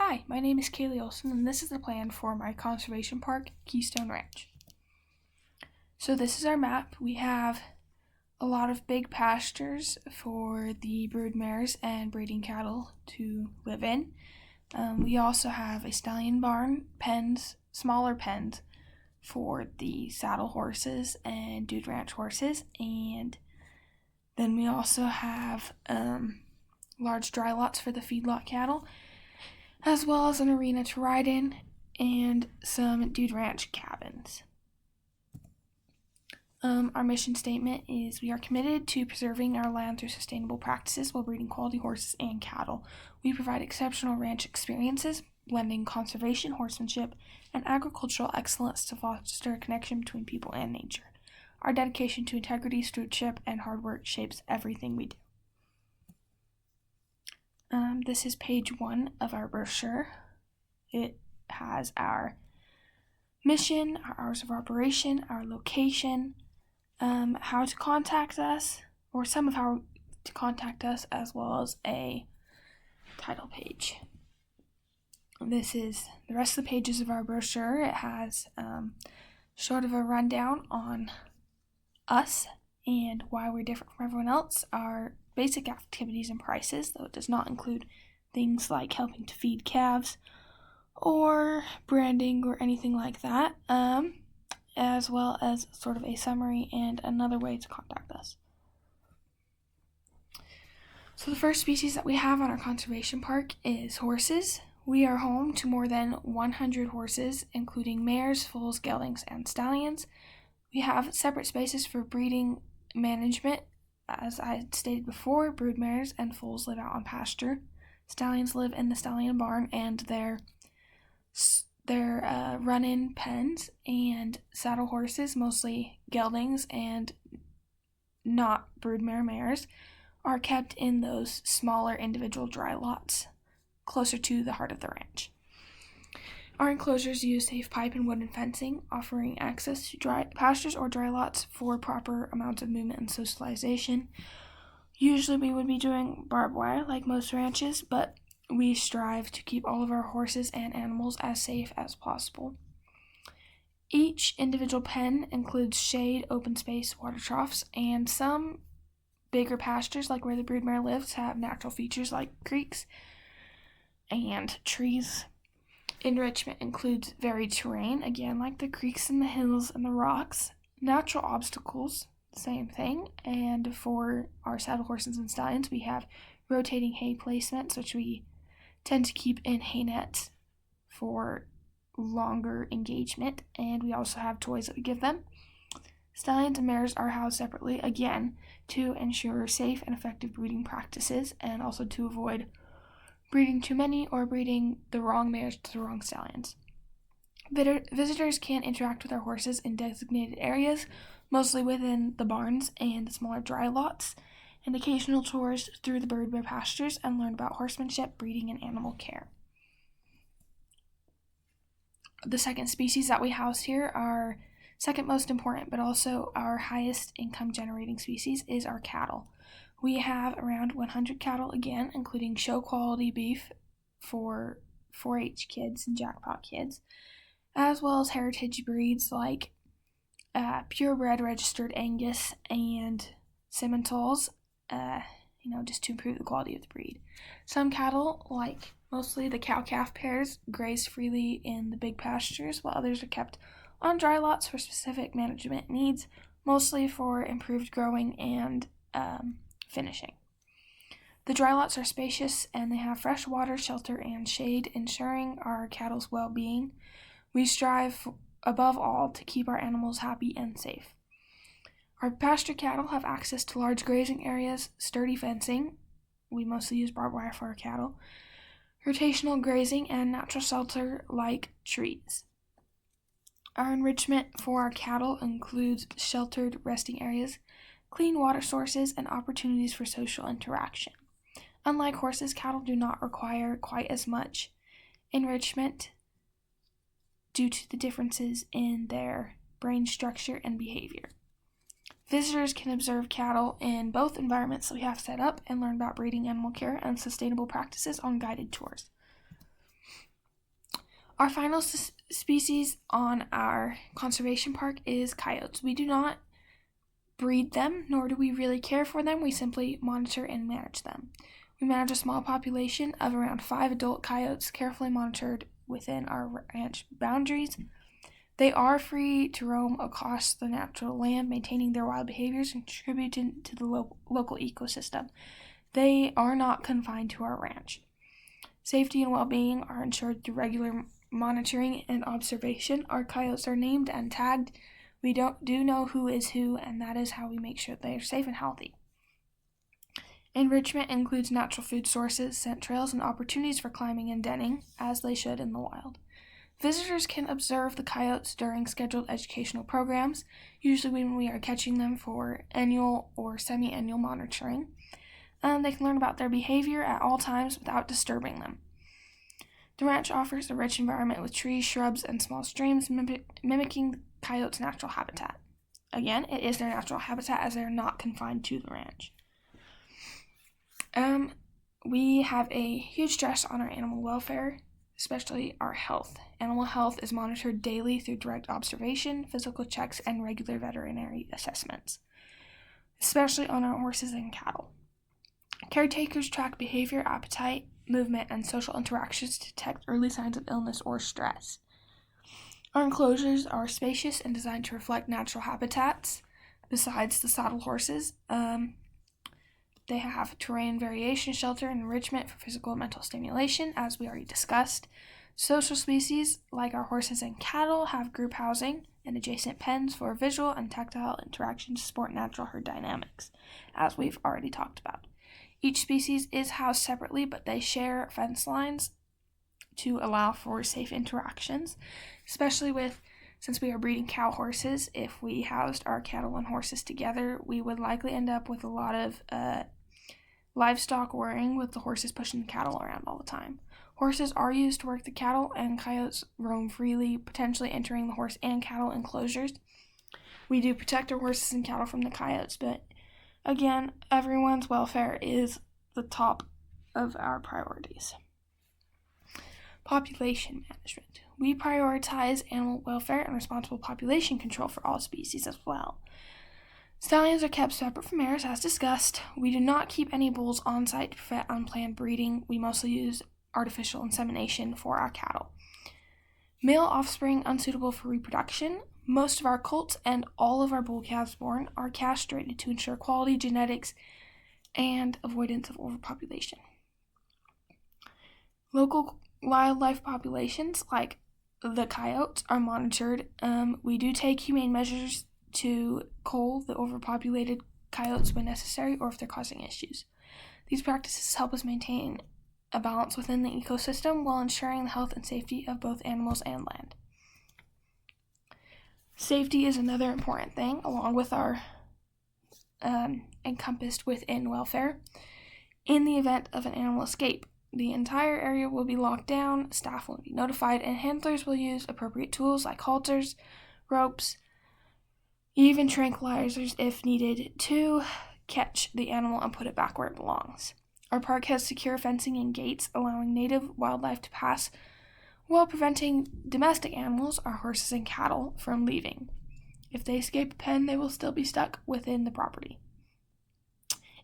Hi, my name is Kaylee Olson, and this is the plan for my conservation park, Keystone Ranch. So this is our map. We have a lot of big pastures for the brood mares and breeding cattle to live in. We also have a stallion barn, pens, smaller pens for the saddle horses and dude ranch horses, and then we also have large dry lots for the feedlot cattle, as well as an arena to ride in and some dude ranch cabins. Our mission statement is we are committed to preserving our land through sustainable practices while breeding quality horses and cattle. We provide exceptional ranch experiences, blending conservation, horsemanship, and agricultural excellence to foster a connection between people and nature. Our dedication to integrity, stewardship, and hard work shapes everything we do. This is page 1 of our brochure. It has our mission, our hours of operation, our location, how to contact us, or some of how to contact us, as well as a title page. This is the rest of the pages of our brochure. It has sort of a rundown on us and why we're different from everyone else, our basic activities and prices, though it does not include things like helping to feed calves or branding or anything like that, as well as sort of a summary and another way to contact us. So the first species that we have on our conservation park is horses. We are home to more than 100 horses, including mares, foals, geldings, and stallions. We have separate spaces for breeding management. As I stated before, brood mares and foals live out on pasture. Stallions live in the stallion barn and their run-in pens, and saddle horses, mostly geldings and not broodmare mares, are kept in those smaller individual dry lots closer to the heart of the ranch. Our enclosures use safe pipe and wooden fencing, offering access to dry pastures or dry lots for proper amounts of movement and socialization. Usually we would be doing barbed wire like most ranches, but we strive to keep all of our horses and animals as safe as possible. Each individual pen includes shade, open space, water troughs, and some bigger pastures, like where the broodmare lives, have natural features like creeks and trees. Enrichment includes varied terrain, again like the creeks and the hills and the rocks. Natural obstacles, same thing. And for our saddle horses and stallions, we have rotating hay placements, which we tend to keep in hay nets for longer engagement, and we also have toys that we give them. Stallions and mares are housed separately, again, to ensure safe and effective breeding practices, and also to avoid breeding too many or breeding the wrong mares to the wrong stallions. Visitors can interact with our horses in designated areas, mostly within the barns and the smaller dry lots, and occasional tours through the broodmare pastures, and learn about horsemanship, breeding, and animal care. The second species that we house here, our second most important but also our highest income generating species, is our cattle. We have around 100 cattle, again, including show quality beef for 4-H kids and jackpot kids, as well as heritage breeds like purebred registered Angus and Simmentals, just to improve the quality of the breed. Some cattle, like mostly the cow-calf pairs, graze freely in the big pastures, while others are kept on dry lots for specific management needs, mostly for improved growing and finishing. The dry lots are spacious and they have fresh water, shelter, and shade, ensuring our cattle's well-being. We strive above all to keep our animals happy and safe. Our pasture cattle have access to large grazing areas, sturdy fencing. We mostly use barbed wire for our cattle, rotational grazing, and natural shelter like trees. Our enrichment for our cattle includes sheltered resting areas, clean water sources, and opportunities for social interaction. Unlike horses, cattle do not require quite as much enrichment due to the differences in their brain structure and behavior. Visitors can observe cattle in both environments that we have set up and learn about breeding, animal care, and sustainable practices on guided tours. Our final species on our conservation park is coyotes. We do not breed them, nor do we really care for them. We simply monitor and manage them. We manage a small population of around 5 adult coyotes carefully monitored within our ranch boundaries. They are free to roam across the natural land, maintaining their wild behaviors and contributing to the local ecosystem. They are not confined to our ranch. Safety and well-being are ensured through regular monitoring and observation. Our coyotes are named and tagged. We do know who is who, and that is how we make sure they are safe and healthy. Enrichment includes natural food sources, scent trails, and opportunities for climbing and denning, as they should in the wild. Visitors can observe the coyotes during scheduled educational programs, usually when we are catching them for annual or semi-annual monitoring. They can learn about their behavior at all times without disturbing them. The ranch offers a rich environment with trees, shrubs, and small streams, mimicking the coyotes' natural habitat. Again, it is their natural habitat as they are not confined to the ranch. We have a huge stress on our animal welfare, especially our health. Animal health is monitored daily through direct observation, physical checks, and regular veterinary assessments, especially on our horses and cattle. Caretakers track behavior, appetite, movement, and social interactions to detect early signs of illness or stress. Our enclosures are spacious and designed to reflect natural habitats. Besides the saddle horses, they have terrain variation, shelter, and enrichment for physical and mental stimulation, as we already discussed. Social species, like our horses and cattle, have group housing and adjacent pens for visual and tactile interaction to support natural herd dynamics, as we've already talked about. Each species is housed separately, but they share fence lines to allow for safe interactions, especially since we are breeding cow horses. If we housed our cattle and horses together, we would likely end up with a lot of livestock worrying, with the horses pushing the cattle around all the time. Horses are used to work the cattle, and coyotes roam freely, potentially entering the horse and cattle enclosures. We do protect our horses and cattle from the coyotes, but again, everyone's welfare is the top of our priorities. Population management. We prioritize animal welfare and responsible population control for all species as well. Stallions are kept separate from mares, as discussed. We do not keep any bulls on site to prevent unplanned breeding. We mostly use artificial insemination for our cattle. Male offspring unsuitable for reproduction. Most of our colts and all of our bull calves born are castrated to ensure quality genetics and avoidance of overpopulation. Local wildlife populations, like the coyotes, are monitored. We do take humane measures to cull the overpopulated coyotes when necessary or if they're causing issues. These practices help us maintain a balance within the ecosystem while ensuring the health and safety of both animals and land. Safety is another important thing, along with our encompassed within welfare. In the event of an animal escape, the entire area will be locked down, staff will be notified, and handlers will use appropriate tools like halters, ropes, even tranquilizers if needed, to catch the animal and put it back where it belongs. Our park has secure fencing and gates, allowing native wildlife to pass while preventing domestic animals, our horses and cattle, from leaving. If they escape a pen, they will still be stuck within the property.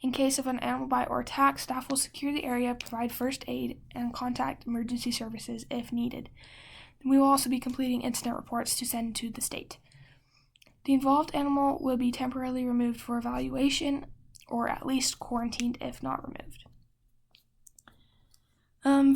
In case of an animal bite or attack, staff will secure the area, provide first aid, and contact emergency services if needed. We will also be completing incident reports to send to the state. The involved animal will be temporarily removed for evaluation, or at least quarantined if not removed.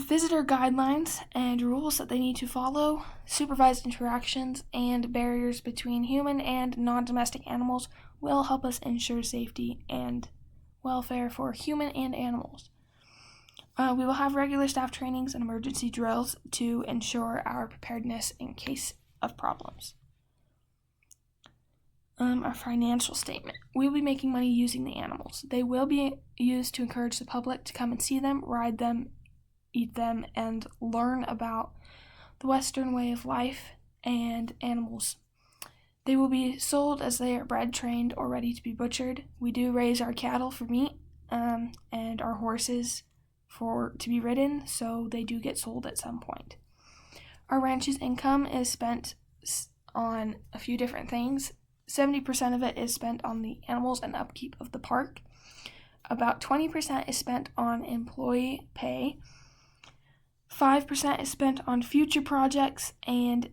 Visitor guidelines and rules that they need to follow, supervised interactions, and barriers between human and non-domestic animals will help us ensure safety and welfare for human and animals. We will have regular staff trainings and emergency drills to ensure our preparedness in case of problems. Our financial statement. We will be making money using the animals. They will be used to encourage the public to come and see them, ride them, eat them, and learn about the Western way of life and animals. They will be sold as they are bred, trained, or ready to be butchered. We do raise our cattle for meat and our horses to be ridden, so they do get sold at some point. Our ranch's income is spent on a few different things. 70% of it is spent on the animals and upkeep of the park. About 20% is spent on employee pay. 5% is spent on future projects and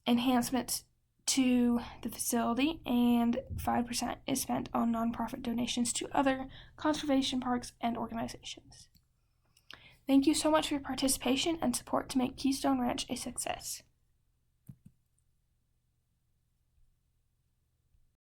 enhancements to the facility, and 5% is spent on nonprofit donations to other conservation parks and organizations. Thank you so much for your participation and support to make Keystone Ranch a success.